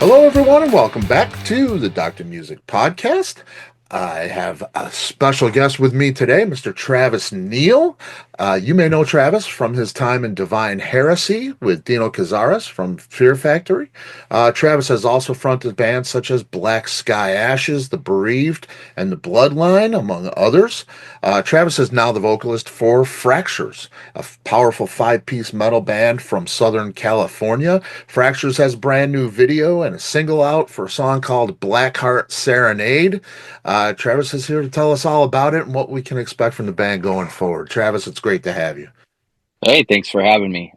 Hello, everyone, and welcome back to the Dr. Music Podcast. I have a special guest with me today, Mr. Travis Neal. You may know Travis from his time in Divine Heresy with Dino Cazares from Fear Factory. Travis has also fronted bands such as Black Sky Ashes, The Bereaved, and The Bloodline, among others. Travis is now the vocalist for FRAXURES, a powerful five-piece metal band from Southern California. FRAXURES has a brand new video and a single out for a song called Blackheart Serenade. Travis is here to tell us all about it and what we can expect from the band going forward. Travis, it's great to have you. Hey, thanks for having me.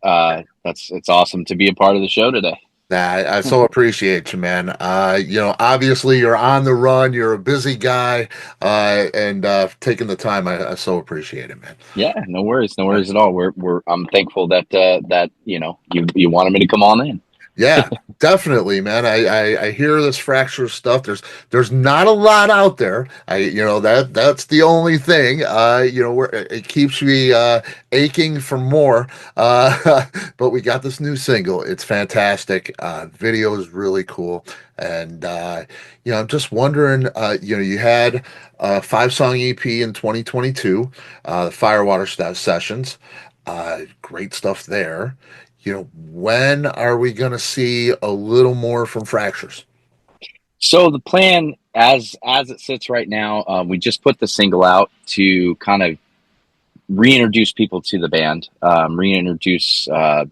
It's awesome to be a part of the show today. I so appreciate you, man. Obviously you're on the run, you're a busy guy, and taking the time, I so appreciate it, man. Yeah, no worries at all. I'm thankful that you wanted me to come on in. Yeah, definitely, man. I hear this fracture stuff. There's not a lot out there. That's the only thing. Where it keeps me aching for more. But we got this new single. It's fantastic. Video is really cool. And I'm just wondering, you had a 5-song EP in 2022, the Firewater Sessions. Great stuff there. When are we going to see a little more from FRAXURES? So the plan, as it sits right now, we just put the single out to kind of reintroduce people to the band, reintroduce all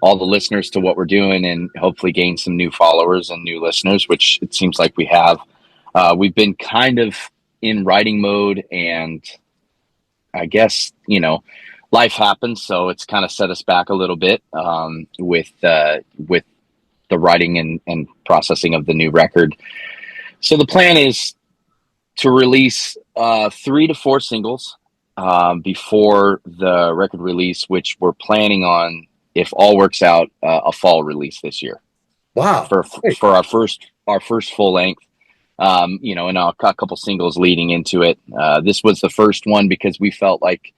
the listeners to what we're doing, and hopefully gain some new followers and new listeners, which it seems like we have. We've been kind of in writing mode, and I guess, life happens, so it's kind of set us back a little bit with the writing and processing of the new record. So the plan is to release 3 to 4 singles before the record release, which we're planning on, if all works out, a fall release this year. Wow! For our first full length. And a couple singles leading into it. This was the first one because we felt like,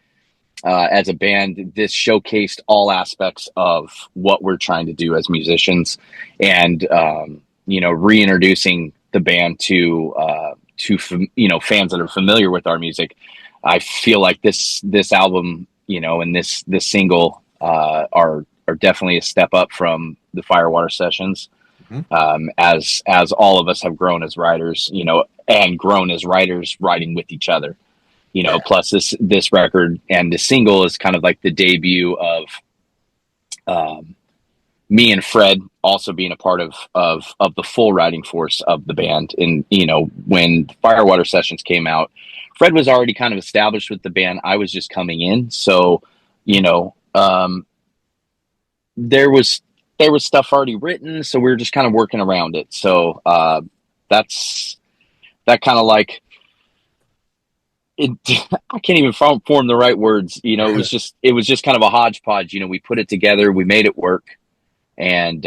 as a band, this showcased all aspects of what we're trying to do as musicians, and reintroducing the band to fans that are familiar with our music. I feel like this album, and this single are definitely a step up from the Firewater sessions. Mm-hmm. As all of us have grown as writers, and grown as writers writing with each other. Plus this record and the single is kind of like the debut of me and Fred also being a part of the full writing force of the band. And, when Firewater Sessions came out, Fred was already kind of established with the band. I was just coming in. So, there was stuff already written. So we were just kind of working around it. So that kind of like, I can't even form the right words. It was just kind of a hodgepodge. We put it together, we made it work, and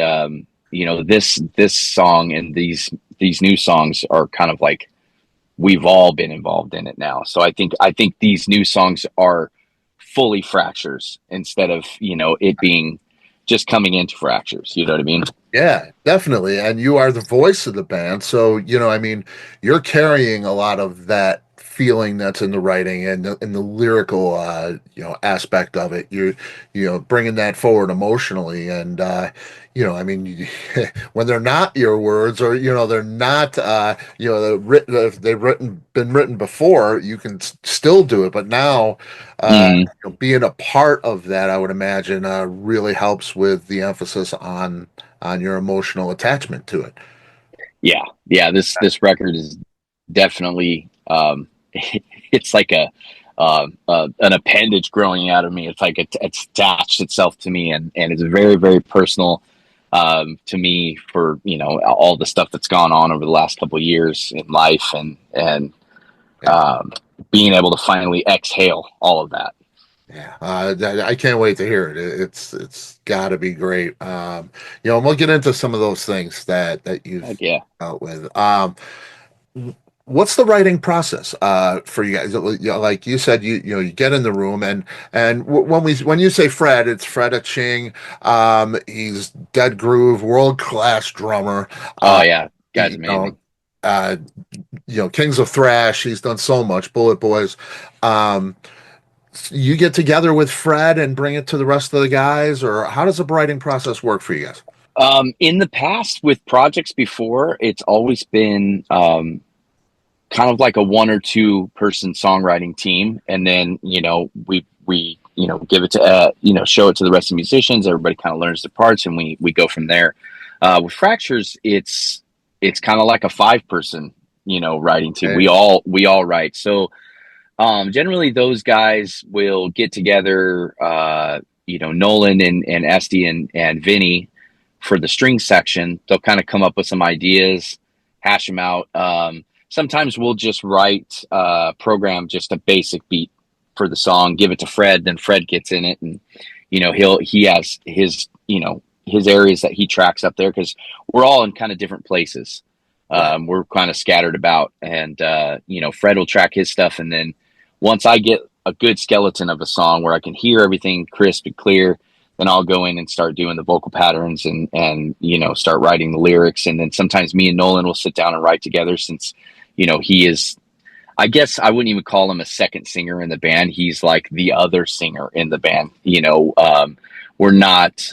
this song and these new songs are kind of like we've all been involved in it now. So I think these new songs are fully FRAXURES instead of it being just coming into FRAXURES. You know what I mean? Yeah, definitely. And you are the voice of the band, so you're carrying a lot of that feeling that's in the writing and in the lyrical aspect of it. You're bringing that forward emotionally, and when they're not your words, or they're not been written before, you can still do it. But now being a part of that, I would imagine, really helps with the emphasis on your emotional attachment to it. Yeah. This record is definitely it's like an appendage growing out of me. It's like it's attached itself to me, and it's very, very personal to me for all the stuff that's gone on over the last couple of years in life, and being able to finally exhale all of that. Yeah, I can't wait to hear it. It's got to be great. And we'll get into some of those things that you've out with. what's the writing process for you guys? Like you said, you get in the room, when you say Fred, it's Fred Ching. He's dead groove, world class drummer. Oh Uh, yeah, guy's you amazing. know, uh, Kings of Thrash. He's done so much. Bullet Boys. Um, you get together with Fred and bring it to the rest of the guys, or how does the writing process work for you guys? In the past with projects before, it's always been kind of like a one or two person songwriting team, and then we give it to show it to the rest of the musicians. Everybody kind of learns the parts, and we go from there. With Fractures, it's kind of like a 5 person writing team. Okay. We all write. So generally those guys will get together. Nolan and Esty and Vinny for the string section. They'll kind of come up with some ideas, hash them out. Sometimes we'll just write program just a basic beat for the song, give it to Fred, then Fred gets in it, and he has his areas that he tracks up there, because we're all in kind of different places. Right. We're kind of scattered about, and Fred will track his stuff, and then once I get a good skeleton of a song where I can hear everything crisp and clear, then I'll go in and start doing the vocal patterns and start writing the lyrics. And then sometimes me and Nolan will sit down and write together, since he is, I guess I wouldn't even call him a second singer in the band. He's like the other singer in the band. We're not,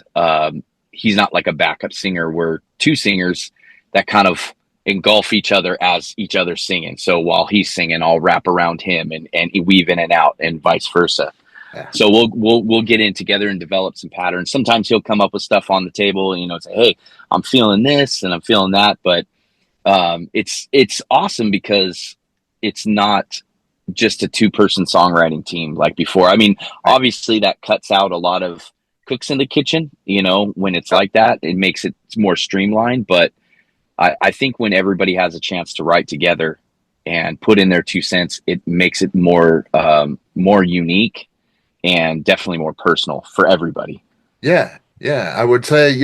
he's not like a backup singer. We're two singers that kind of engulf each other as each other singing. So while he's singing, I'll wrap around him and weave in and out, and vice versa. Yeah. So we'll get in together and develop some patterns. Sometimes he'll come up with stuff on the table, say, hey, I'm feeling this and I'm feeling that. But it's awesome because it's not just a 2 person songwriting team like before. I mean, obviously that cuts out a lot of cooks in the kitchen, when it's like that. It makes it more streamlined. But I think when everybody has a chance to write together and put in their 2 cents, it makes it more unique and definitely more personal for everybody. Yeah, yeah. I would say,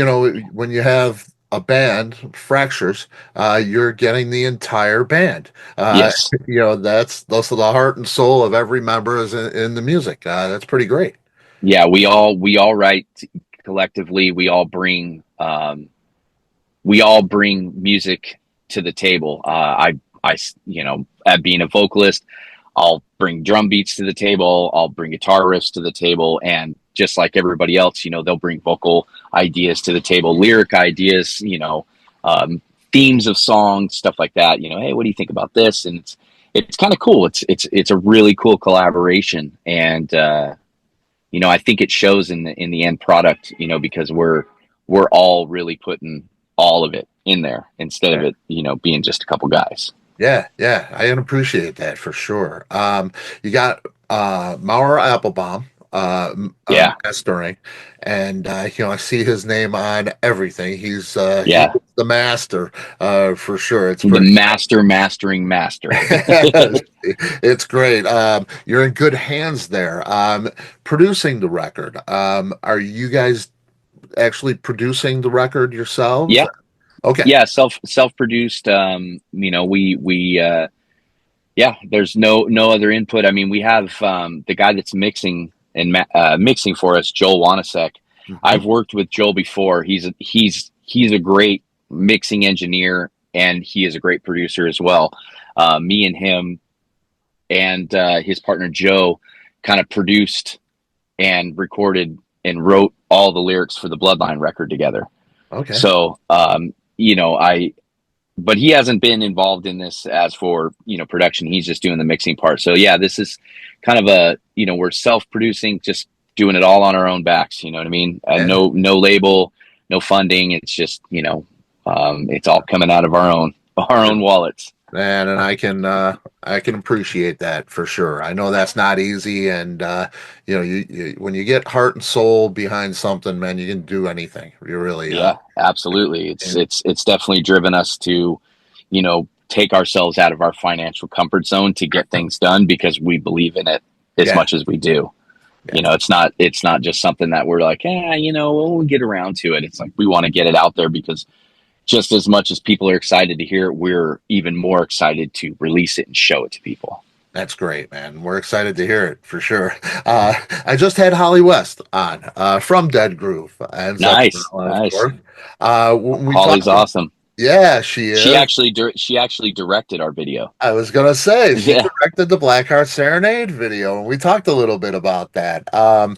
when you have a band, Fractures, you're getting the entire band. Yes. That's the heart and soul of every member is in the music. That's pretty great. Yeah, we all write collectively. We all bring music to the table. At being a vocalist, I'll bring drum beats to the table. I'll bring guitar riffs to the table, and just like everybody else, they'll bring vocal ideas to the table, lyric ideas, themes of songs, stuff like that. Hey, what do you think about this? And it's kind of cool. It's a really cool collaboration, and I think it shows in the end product. Because we're all really putting all of it in there instead of it, being just a couple guys. Yeah, yeah, I can appreciate that for sure. You got Maurer Applebaum, Yeah. mastering, and I see his name on everything. He's Yeah. the master, for sure. It's The pretty. mastering master. It's great. You're in good hands there. Producing the record. Are you guys actually producing the record yourselves? Yeah. Okay. Yeah. Self-produced. There's no other input. I mean, we have the guy that's mixing and mixing for us, Joel Wanasek. Mhm. I've worked with Joel before. He's a great mixing engineer, and he is a great producer as well. Me and him and his partner Joe kind of produced and recorded and wrote all the lyrics for the Bloodline record together. Okay. So, but he hasn't been involved in this as for, production. He's just doing the mixing part. So yeah, this is kind of we're self-producing, just doing it all on our own backs. You know what I mean? Yeah. No label, no funding. It's just, it's all coming out of our own wallets. Man, and I can appreciate that for sure. I know that's not easy, and you when you get heart and soul behind something, man, you can do anything. You really, Yeah, absolutely. It's definitely driven us to, take ourselves out of our financial comfort zone to get things done, because we believe in it as much as we do. Yeah. It's not just something that we're like, we'll get around to it. It's like we want to get it out there because just as much as people are excited to hear it, we're even more excited to release it and show it to people. That's great, man. We're excited to hear it for sure. I just had Holly West on from Dead Groove and Nice, Sacramento, of nice. course. When we Holly's talked, awesome. yeah, she is. She actually directed our video. I was gonna say she Yeah. directed the Blackheart Serenade video, and we talked a little bit about that. And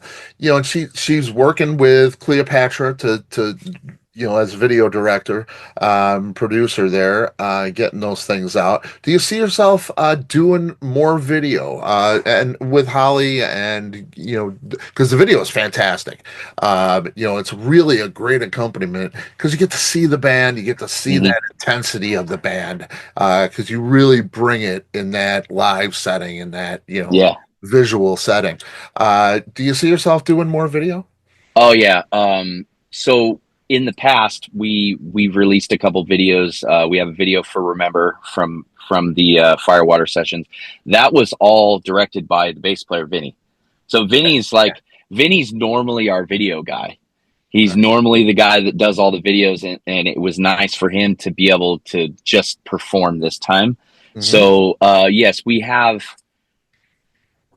she's working with Cleopatra to as video director, producer there, getting those things out. Do you see yourself doing more video and with Holly, and because the video is fantastic. It's really a great accompaniment because you get to see the band, you get to see Mhm. that intensity of the band, because you really bring it in that live setting, in that Yeah. visual setting. Do you see yourself doing more video? Oh yeah. So in the past, we've released a couple videos. We have a video for Remember from the Firewater sessions. That was all directed by the bass player Vinny. So Vinny's normally our video guy. He's normally the guy that does all the videos, and it was nice for him to be able to just perform this time. Mhm. So yes,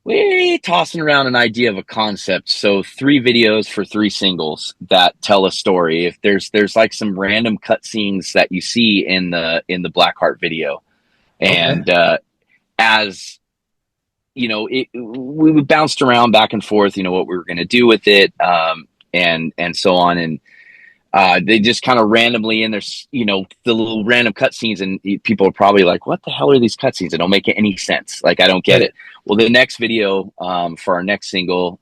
we're tossing around an idea of a concept. So 3 videos for 3 singles that tell a story. If there's like some random cutscenes that you see in the Blackheart video, Okay. and as we bounced around back and forth, what we were going to do with it, and so on, and they just kind of randomly in there's the little random cutscenes, and people are probably like, "What the hell are these cutscenes? They don't make any sense. Like, I don't get it." Well, the next video for our next single,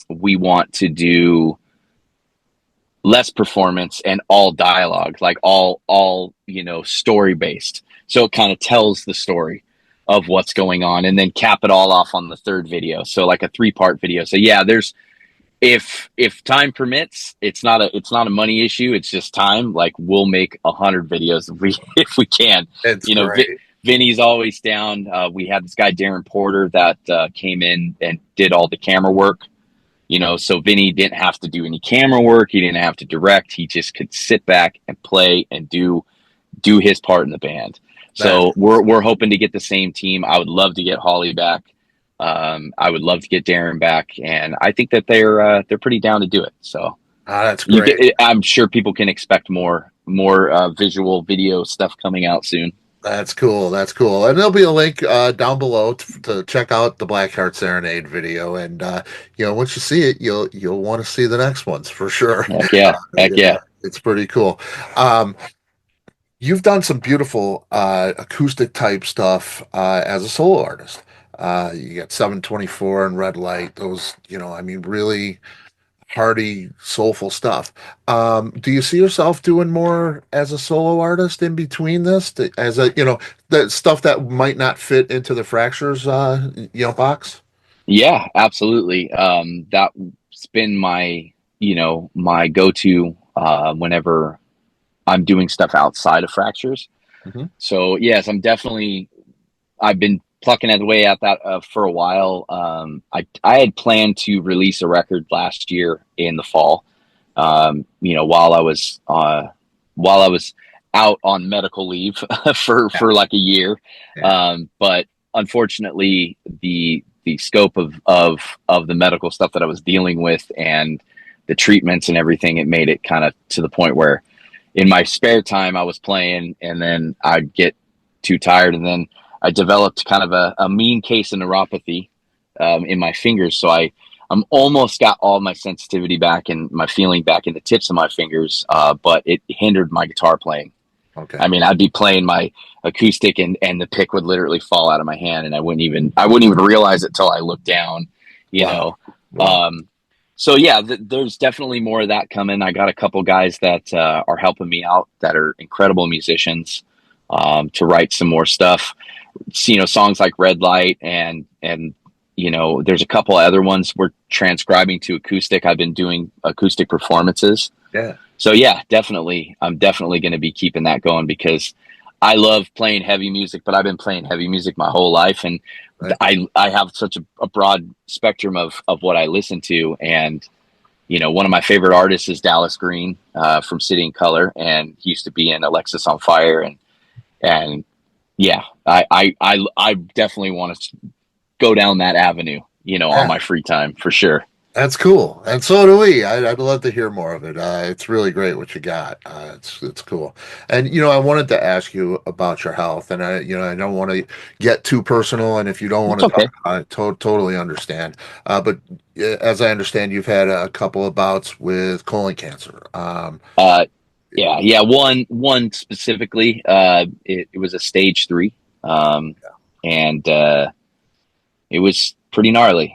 we want to do less performance and all dialogue, like all story based. So it kind of tells the story of what's going on, and then cap it all off on the 3rd video. So like a 3-part video. So yeah, there's if time permits, it's not a money issue. It's just time. Like, we'll make 100 videos if we can. It's great. Vinny's always down. We had this guy Darren Porter that came in and did all the camera work. So Vinny didn't have to do any camera work. He didn't have to direct. He just could sit back and play and do his part in the band. So we're hoping to get the same team. I would love to get Holly back. I would love to get Darren back, and I think that they're pretty down to do it. So that's great. I'm sure people can expect more visual video stuff coming out soon. That's cool. That's cool. And there'll be a link down below to check out the Blackheart Serenade video. And once you see it, you'll want to see the next ones for sure. Heck yeah. Heck yeah. It's pretty cool. You've done some beautiful acoustic type stuff as a solo artist. You got 724 and Red Light. Those, really hearty, soulful stuff. Do you see yourself doing more as a solo artist in between this, as the stuff that might not fit into the Fractures, box? Yeah, absolutely. That's been my go-to whenever I'm doing stuff outside of Fractures. Mm-hmm. So yes, I've been plucking away at that for a while. I had planned to release a record last year in the fall, while I was out on medical leave for like a year. Yeah. But unfortunately, the scope of the medical stuff that I was dealing with and the treatments and everything, it made it kind of to the point where in my spare time I was playing, and then I'd get too tired, and then I developed kind of a mean case of neuropathy in my fingers. So I'm almost got all my sensitivity back and my feeling back in the tips of my fingers, but it hindered my guitar playing. Okay. I mean, I'd be playing my acoustic and the pick would literally fall out of my hand, and I wouldn't even realize it till I looked down, Wow. Wow. So yeah, there's definitely more of that coming. I got a couple guys that are helping me out that are incredible musicians to write some more stuff. Songs like Red Light and there's a couple other ones we're transcribing to acoustic. I've been doing acoustic performances. Yeah. So yeah, definitely. I'm definitely going to be keeping that going because I love playing heavy music, but I've been playing heavy music my whole life. And right. I have such a broad spectrum of what I listen to. And, one of my favorite artists is Dallas Green from City and Color, and he used to be in Alexis on Fire, and yeah, I definitely want to go down that avenue, on Yeah. my free time for sure. That's cool, and so do we. I'd love to hear more of it. It's really great what you got. It's cool, and I wanted to ask you about your health, and I don't want to get too personal, and if you don't want It's to talk okay. about it, totally understand. But as I understand, you've had a couple of bouts with colon cancer. Uh, yeah. One specifically, it was a stage 3, and it was pretty gnarly.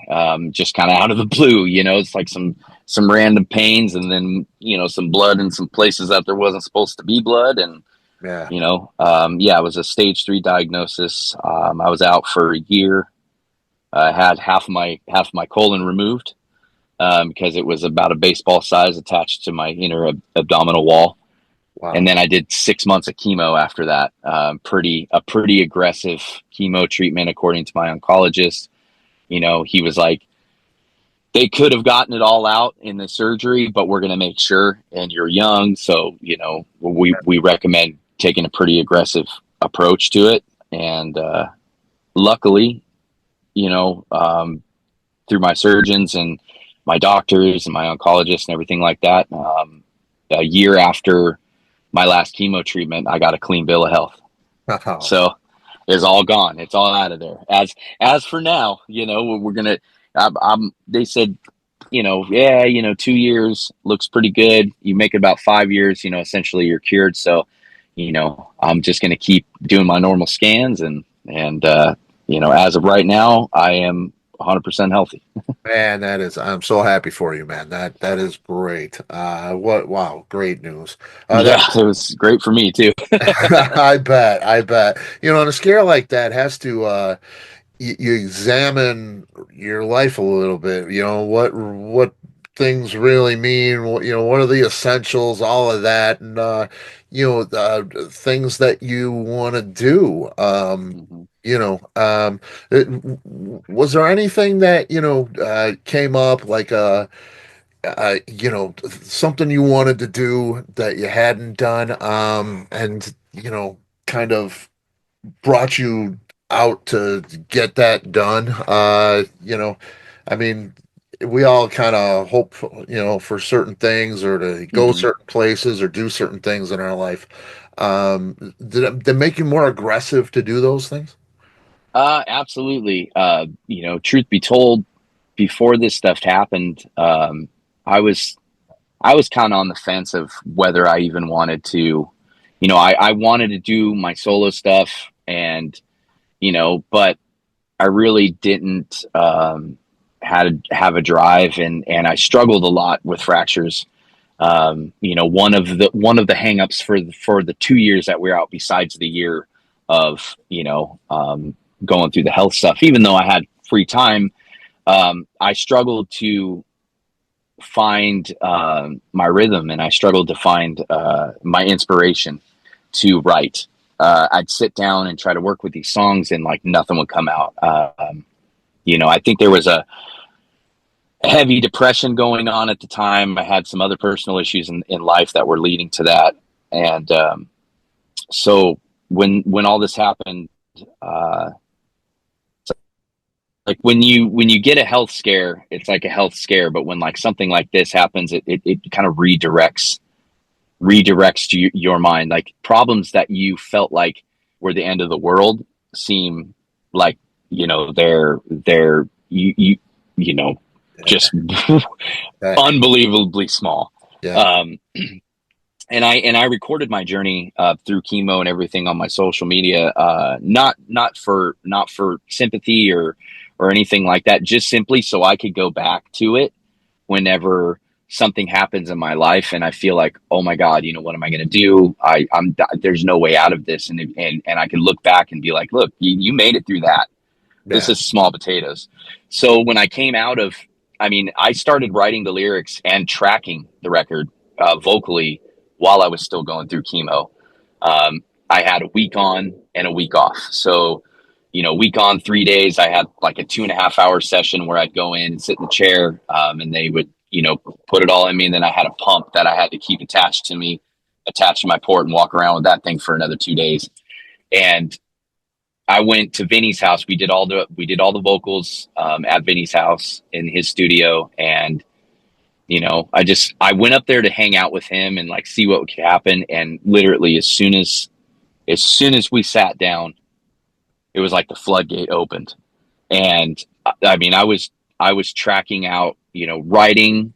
Just kind of out of the blue, it's like some random pains, and then some blood in some places that there wasn't supposed to be blood, and Yeah, yeah, it was a stage 3 diagnosis. I was out for a year. I had half my colon removed, because it was about a baseball size attached to my inner abdominal wall. wow. And then I did 6 months of chemo after that. Pretty aggressive chemo treatment, according to my oncologist. He was like, they could have gotten it all out in the surgery, but we're going to make sure. And you're young, so we recommend taking a pretty aggressive approach to it. And luckily, through my surgeons and my doctors and my oncologist and everything like that, a year after my last chemo treatment, I got a clean bill of health. Wow. So it's all gone. It's all out of there. As for now, we're gonna. They said, yeah, 2 years looks pretty good. You make it about 5 years, essentially you're cured. So, I'm just gonna keep doing my normal scans, and as of right now, I am 100% healthy. Man, I'm so happy for you, man. That is great. Wow, great news. That Yeah, it was great for me too. I bet. On a scale like that has to you examine your life a little bit. What things really mean. What are the essentials, all of that, and things that you want to do. Mhm. You know, it, was there anything that came up like something you wanted to do that you hadn't done, and kind of brought you out to get that done. I mean, we all kind of hope, for certain things or to go Mhm. certain places or do certain things in our life. Did it make you more aggressive to do those things? Absolutely. Truth be told, before this stuff happened, I was I was kind of on the fence of whether I even wanted to. I wanted to do my solo stuff, and but I really didn't have a drive, and I struggled a lot with fractures. One of the hangups for the 2 years that we were out, besides the year of going through the health stuff, even though I had free time, I struggled to find my rhythm, and I struggled to find my inspiration to write. I'd sit down and try to work with these songs, and like nothing would come out. I think there was a heavy depression going on at the time. I had some other personal issues in life that were leading to that, and so when all this happened, uh, like when you get a health scare, it's like a health scare. But when like something like this happens, it kind of redirects to your mind. Like problems that you felt like were the end of the world seem like they're you know Yeah, just that, unbelievably small. yeah, Um, and I recorded my journey through chemo and everything on my social media, not for sympathy or anything like that, just simply so I could go back to it whenever something happens in my life and I feel like, oh my God, what am I going to do? There's no way out of this. And I can look back and be like, look, you made it through that. This yeah. is small potatoes. So when I came out of, I started writing the lyrics and tracking the record vocally while I was still going through chemo. I had a week on and a week off. So, week on 3 days, I had like a 2.5 hour session where I'd go in and sit in the chair, and they would put it all in me. And then I had a pump that I had to keep attached to my port and walk around with that thing for another 2 days. And I went to Vinny's house. We did all the vocals at Vinny's house in his studio. And, I went up there to hang out with him and like see what could happen. And literally as soon as we sat down, it was like the floodgate opened. And I mean, I was tracking out, writing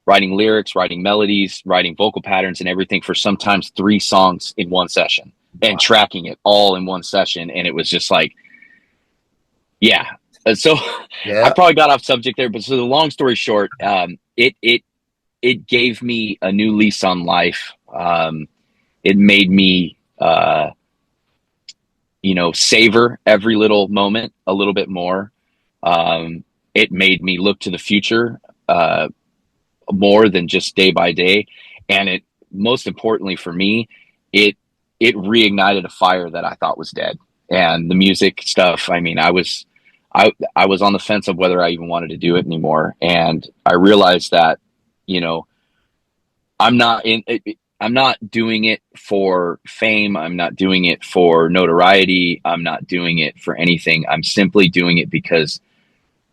lyrics, writing melodies, writing vocal patterns and everything for sometimes 3 songs in one session, and tracking it all in one session. And it was just like, yeah. So I probably got off subject there, but so the long story short, it gave me a new lease on life. It made me, savor every little moment a little bit more. It made me look to the future, more than just day by day. And it, most importantly for me, it reignited a fire that I thought was dead. And the music stuff, I mean, I was on the fence of whether I even wanted to do it anymore. And I realized that, I'm not doing it for fame. I'm not doing it for notoriety. I'm not doing it for anything. I'm simply doing it because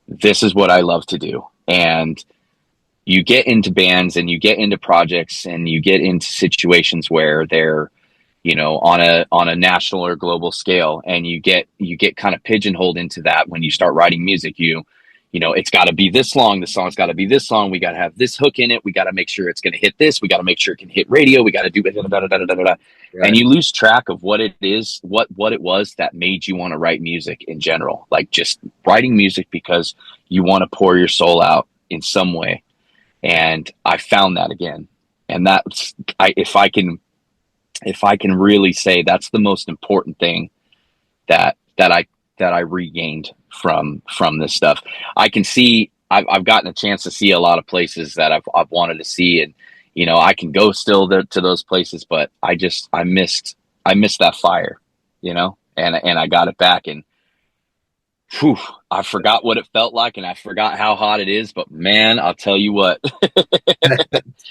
this is what I love to do. And you get into bands and you get into projects and you get into situations where they're, on a national or global scale, and you get kind of pigeonholed into that. When you start writing music, it's got to be this long. The song's got to be this long. We got to have this hook in it. We got to make sure it's going to hit this. We got to make sure it can hit radio. We got to do it. Right. And you lose track of what it is, what it was that made you want to write music in general. Like just writing music because you want to pour your soul out in some way. And I found that again. And that's, if I can really say, that's the most important thing that I regained from this stuff. I can see, I've gotten a chance to see a lot of places that I've wanted to see, and I can go still to those places, but I missed that fire, and I got it back, and whew, I forgot what it felt like, and I forgot how hot it is, but man, I'll tell you what,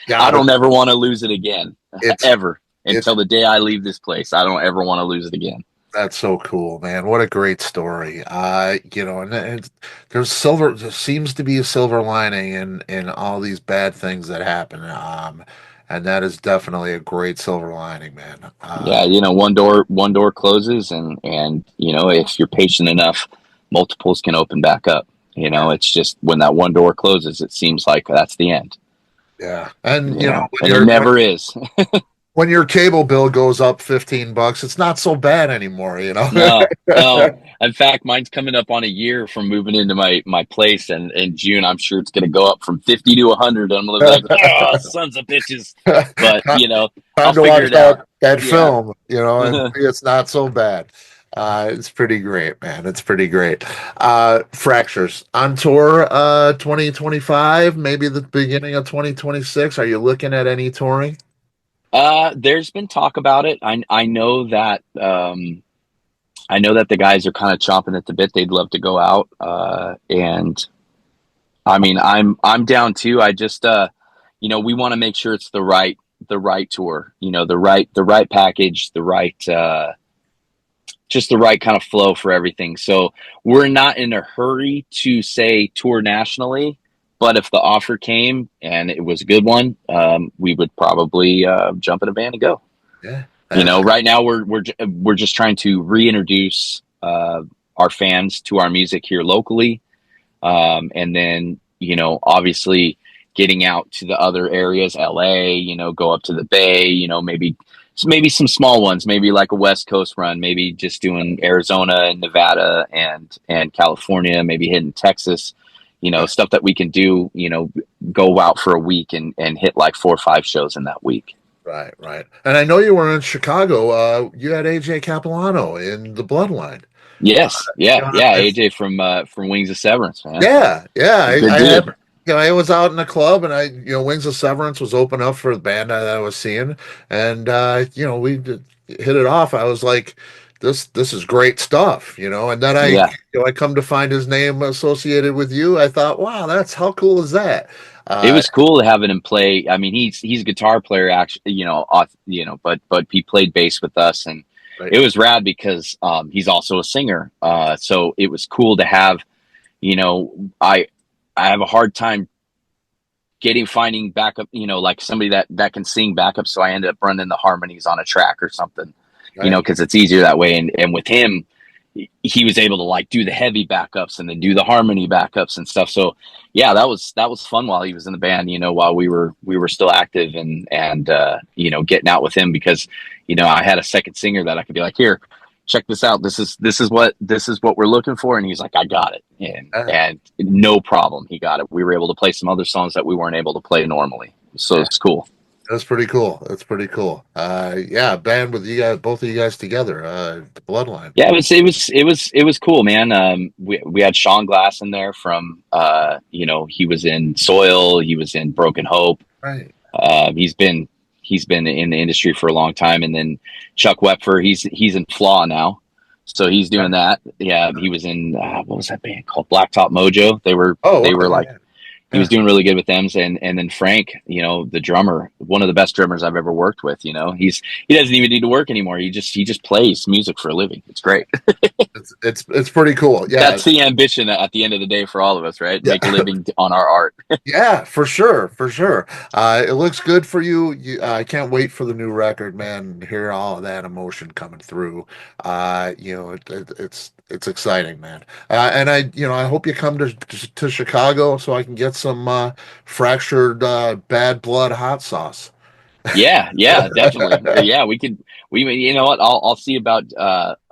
I don't ever want to lose it again, ever, until the day I leave this place. I don't ever want to lose it again. That's so cool, man. What a great story. And there seems to be a silver lining in all these bad things that happen. And that is definitely a great silver lining, man. Yeah, one door closes, and if you're patient enough, multiples can open back up. It's just when that one door closes, it seems like that's the end. Yeah. And and it never is. When your cable bill goes up $15, it's not so bad anymore, No. In fact, mine's coming up on a year from moving into my place, and in June, I'm sure it's going to go up from 50 to 100. I'm going to be like, oh, sons of bitches. But I'll figure it out. That film, and it's not so bad. It's pretty great, man. It's pretty great. FRAXURES on tour 2025, maybe the beginning of 2026. Are you looking at any touring? There's been talk about it. I know that the guys are kind of chomping at the bit. They'd love to go out. And I mean, I'm down too. I just, we want to make sure it's the right tour, the right package, just the right kind of flow for everything. So we're not in a hurry to say tour nationally. But if the offer came and it was a good one, we would probably jump in a van and go. Yeah. Right now we're just trying to reintroduce our fans to our music here locally, and then obviously getting out to the other areas, LA, go up to the Bay, maybe some small ones, maybe like a West Coast run, maybe just doing Arizona and Nevada and California, maybe hitting Texas. Stuff that we can do, go out for a week and hit like 4 or 5 shows in that week. Right. And I know you were in Chicago. You had AJ Capilano in the Bloodline. Yes. AJ from Wings of Severance, man. Yeah. I was out in the club, and Wings of Severance was open up for the band that I was seeing, and we hit it off. I was like, this is great stuff, and then I come to find his name associated with you. I thought, wow, how cool is that? It was cool having him play. I mean, he's a guitar player, actually, but he played bass with us, and Right. it was rad because he's also a singer. So it was cool to have. I have a hard time finding backup. Like somebody that can sing backup. So I ended up running the harmonies on a track or something. Right. Because it's easier that way. And with him, he was able to like do the heavy backups and then do the harmony backups and stuff. So yeah, that was fun while he was in the band, while we were still active and getting out with him, because, I had a second singer that I could be like, here, check this out. This is what we're looking for. And he's like, I got it. And no problem. He got it. We were able to play some other songs that we weren't able to play normally. So it's cool. That's pretty cool. That's pretty cool. Yeah, band with you guys, both of you guys together, the Bloodline. Yeah, it was cool, man. We had Sean Glass in there from he was in Soil, he was in Broken Hope. Right. He's been in the industry for a long time, and then Chuck Wepfer, he's in Flaw now, so he's doing that. Yeah, he was in what was that band called? Blacktop Mojo. They were like. Yeah. He was doing really good with them, and then Frank, the drummer, one of the best drummers I've ever worked with. He doesn't even need to work anymore. He just plays music for a living. It's great. It's pretty cool. Yeah, that's the ambition at the end of the day for all of us, right? Yeah. Make a living on our art. Yeah, for sure, for sure. It looks good for you. I can't wait for the new record, man. Hear all of that emotion coming through. It's exciting, man. And I hope you come to Chicago so I can get some fractured bad blood hot sauce. Yeah, definitely. Yeah, we could. You know what? I'll see about.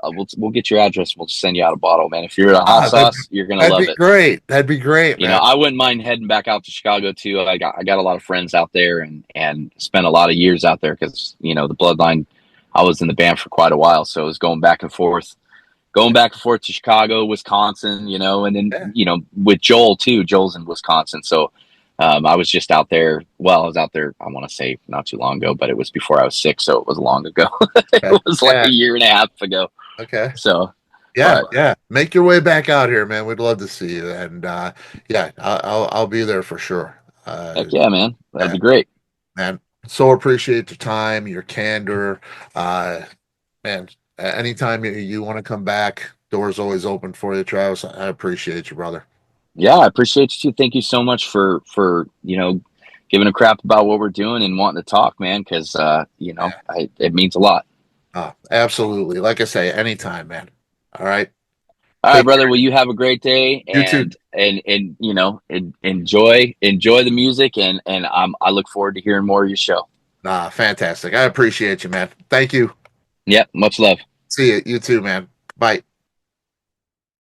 We'll get your address. We'll send you out a bottle, man. If you're a hot sauce, you're gonna love it. Great. That'd be great. Man. I wouldn't mind heading back out to Chicago too. I got a lot of friends out there, and spent a lot of years out there because the Bloodline. I was in the band for quite a while, so I was going back and forth to Chicago, Wisconsin, and then with Joel too. Joel's in Wisconsin, so. I was just out there. Well, I was out there, I want to say not too long ago, but it was before I was sick. So it was long ago. It was like a year and a half ago. Okay. So, yeah. Make your way back out here, man. We'd love to see you. And I'll be there for sure. Heck yeah, man. That'd be great. Man, so appreciate your time, your candor. Man, anytime you want to come back, door's always open for you, Travis. I appreciate you, brother. Yeah, I appreciate you. Thank you so much for giving a crap about what we're doing and wanting to talk, man, because it means a lot. Absolutely. Like I say, anytime, man. All right. All right, brother. Well, you have a great day, You too. and enjoy the music, and I look forward to hearing more of your show. Fantastic. I appreciate you, man. Thank you. Yeah, much love. See you. You too, man. Bye.